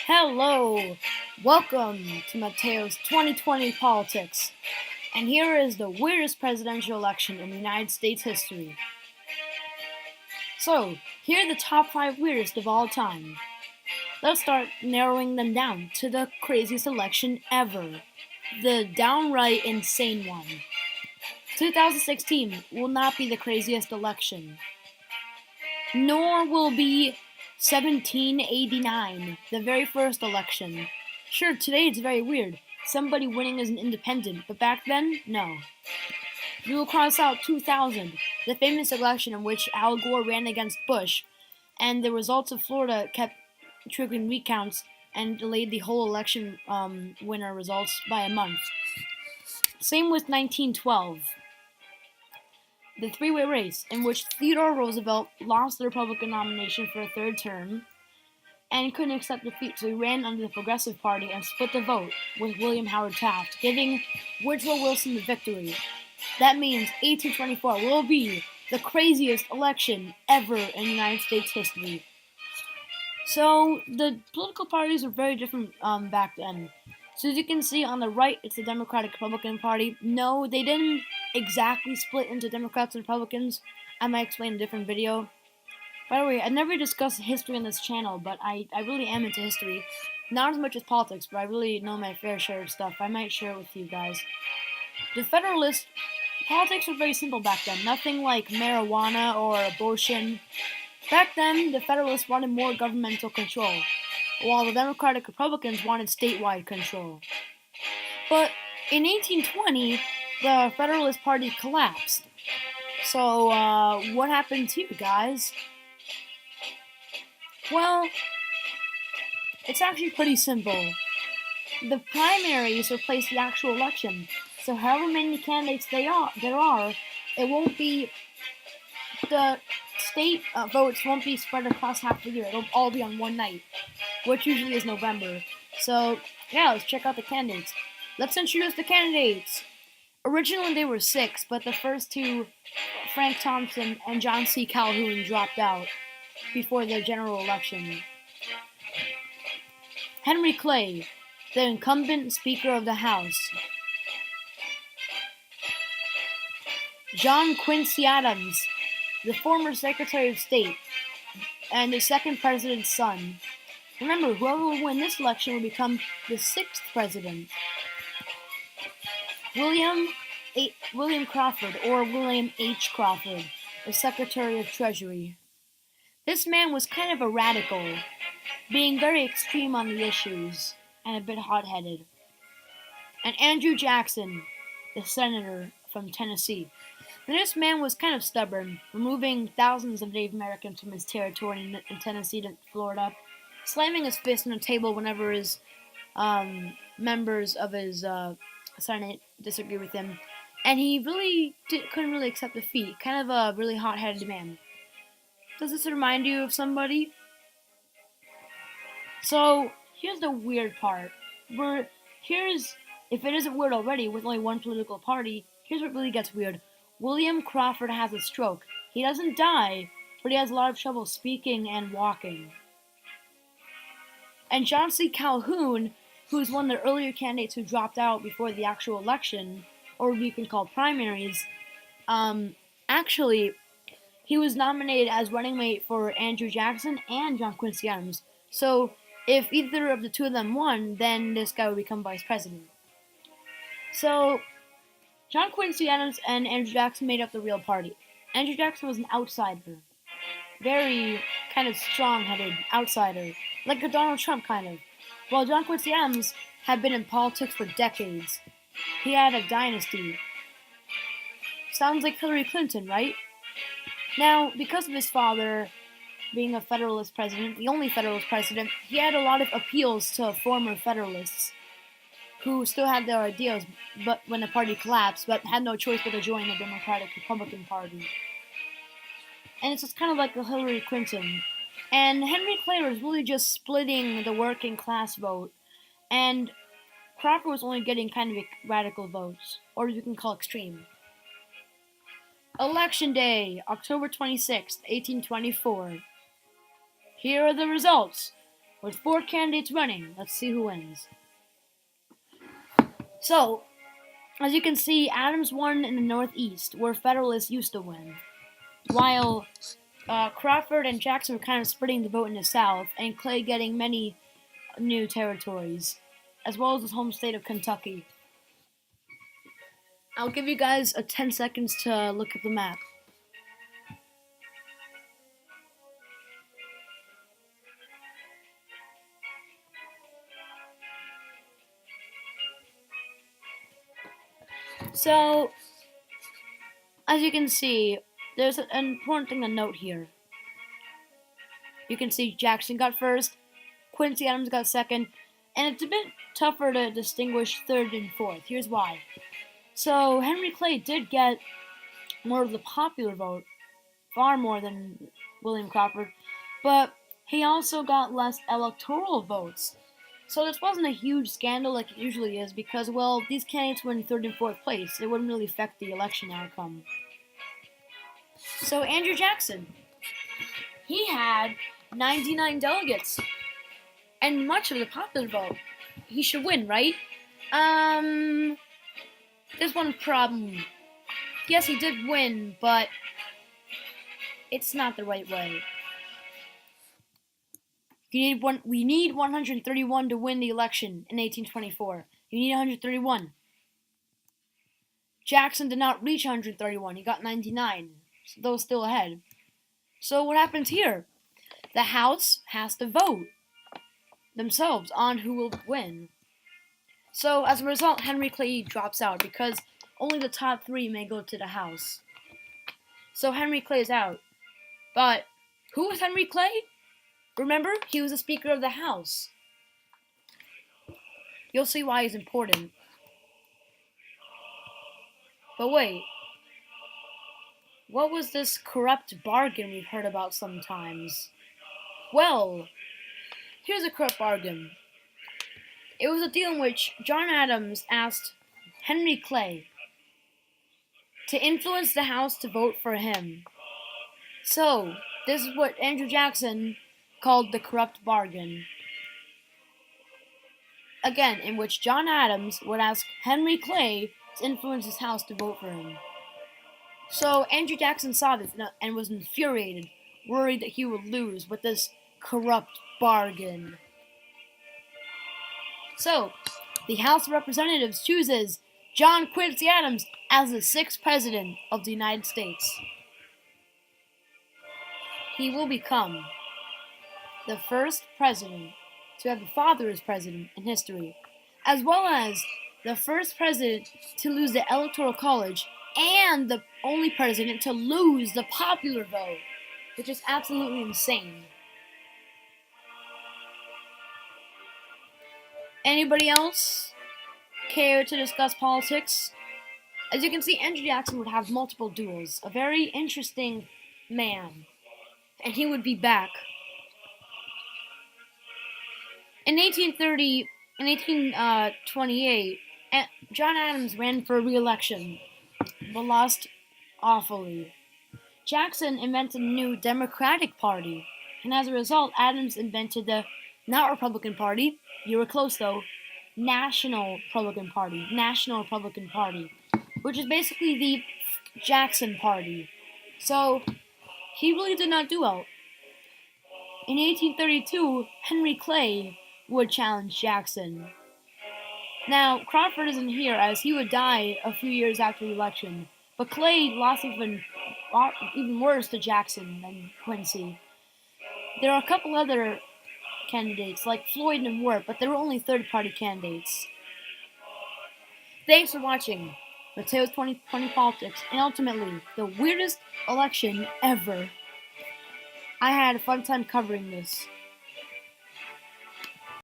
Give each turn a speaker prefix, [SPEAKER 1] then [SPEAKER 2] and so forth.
[SPEAKER 1] Hello! Welcome to Mateo's 2020 Politics. And here is the weirdest presidential election in United States history. So, here are the top 5 weirdest of all time. Let's start narrowing them down to the craziest election ever. The downright insane one. 2016 will not be the craziest election. Nor will be 1789, the very first election. Sure, today it's very weird, somebody winning as an independent, but back then, no. We will cross out 2000, the famous election in which Al Gore ran against Bush, and the results of Florida kept triggering recounts and delayed the whole election winner results by a month. Same with 1912. The three-way race, in which Theodore Roosevelt lost the Republican nomination for a third term and couldn't accept defeat, so he ran under the Progressive Party and split the vote with William Howard Taft, giving Woodrow Wilson the victory. That means 1824 will be the craziest election ever in United States history. So, the political parties were very different back then. So as you can see on the right, it's the Democratic Republican Party. No, they didn't exactly split into Democrats and Republicans. I might explain in a different video. By the way, I never discussed history on this channel, but I really am into history. Not as much as politics, but I really know my fair share of stuff. I might share it with you guys. The Federalist politics were very simple back then. Nothing like marijuana or abortion. Back then, the Federalists wanted more governmental control, while the Democratic Republicans wanted statewide control. But in 1820, the Federalist Party collapsed. So, what happened to you guys? Well, it's actually pretty simple. The primaries replace the actual election. So however many candidates there are, it won't be, the state votes won't be spread across half the year. It'll all be on one night, which usually is November. So, yeah, let's check out the candidates. Let's introduce the candidates. Originally they were 6, but the first two, Frank Thompson and John C. Calhoun, dropped out before the general election. Henry Clay, the incumbent Speaker of the House. John Quincy Adams, the former Secretary of State and the second president's son. Remember, whoever will win this election will become the 6th president. William Crawford, or William H. Crawford, the Secretary of Treasury. This man was kind of a radical, being very extreme on the issues and a bit hot-headed. And Andrew Jackson, the senator from Tennessee. This man was kind of stubborn, removing thousands of Native Americans from his territory in Tennessee to Florida, slamming his fist on the table whenever his members of his Senate disagree with him, and he really couldn't really accept defeat. Kind of a really hot-headed man. Does this remind you of somebody? So here's the weird part. If it isn't weird already with only one political party, here's what really gets weird. William Crawford has a stroke. He doesn't die, but he has a lot of trouble speaking and walking. And John C. Calhoun, who's one of the earlier candidates who dropped out before the actual election, or what you can call primaries, actually, he was nominated as running mate for Andrew Jackson and John Quincy Adams. So, if either of the two of them won, then this guy would become vice president. So, John Quincy Adams and Andrew Jackson made up the real party. Andrew Jackson was an outsider. Very kind of strong-headed outsider. Like a Donald Trump, kind of. While John Quincy Adams had been in politics for decades. He had a dynasty. Sounds like Hillary Clinton, right? Now, because of his father being a Federalist president, the only Federalist president, he had a lot of appeals to former Federalists who still had their ideals, but when the party collapsed, but had no choice but to join the Democratic Republican Party. And it's just kind of like a Hillary Clinton. And Henry Clay was really just splitting the working class vote, and Crawford was only getting kind of radical votes, or you can call extreme. Election Day, October 26th, 1824. Here are the results. With 4 candidates running, let's see who wins. So, as you can see, Adams won in the Northeast, where Federalists used to win, while Crawford and Jackson were kind of splitting the vote in the South, and Clay getting many new territories, as well as his home state of Kentucky. I'll give you guys 10 seconds to look at the map. So, as you can see, there's an important thing to note here. You can see Jackson got first, Quincy Adams got second, and it's a bit tougher to distinguish third and fourth. Here's why. So, Henry Clay did get more of the popular vote, far more than William Crawford, but he also got less electoral votes. So this wasn't a huge scandal like it usually is because, well, these candidates were in third and fourth place. It wouldn't really affect the election outcome. So Andrew Jackson, he had 99 delegates and much of the popular vote. He should win, right? There's one problem. Yes, he did win, but it's not the right way. We need 131 to win the election in 1824. You need 131. Jackson did not reach 131. He got 99. So those still ahead. So what happens here? The House has to vote themselves on who will win. So as a result, Henry Clay drops out because only the top 3 may go to the House. So Henry Clay is out. But who was Henry Clay? Remember, he was the Speaker of the House. You'll see why he's important. But wait. What was this corrupt bargain we've heard about sometimes? Well, here's a corrupt bargain. It was a deal in which John Adams asked Henry Clay to influence the House to vote for him. So, this is what Andrew Jackson called the corrupt bargain. Again, in which John Adams would ask Henry Clay to influence his House to vote for him. So Andrew Jackson saw this and was infuriated, worried that he would lose with this corrupt bargain. So, the House of Representatives chooses John Quincy Adams as the 6th President of the United States. He will become the first president to have a father as president in history, as well as the first president to lose the Electoral College and the only president to lose the popular vote, which is absolutely insane. Anybody else care to discuss politics? As you can see, Andrew Jackson would have multiple duels, a very interesting man, and he would be back. In 1828, John Adams ran for re-election, but lost awfully. Jackson invented a new Democratic Party, and as a result, Adams invented the not Republican Party. You were close though. National Republican Party, which is basically the Jackson Party. So he really did not do well. In 1832, Henry Clay would challenge Jackson. Now, Crawford isn't here as he would die a few years after the election, but Clay lost even worse to Jackson than Quincy. There are a couple other candidates like Floyd and Wirt, but they were only third-party candidates. Thanks for watching Mateo's 2020 Politics, and ultimately, the weirdest election ever. I had a fun time covering this.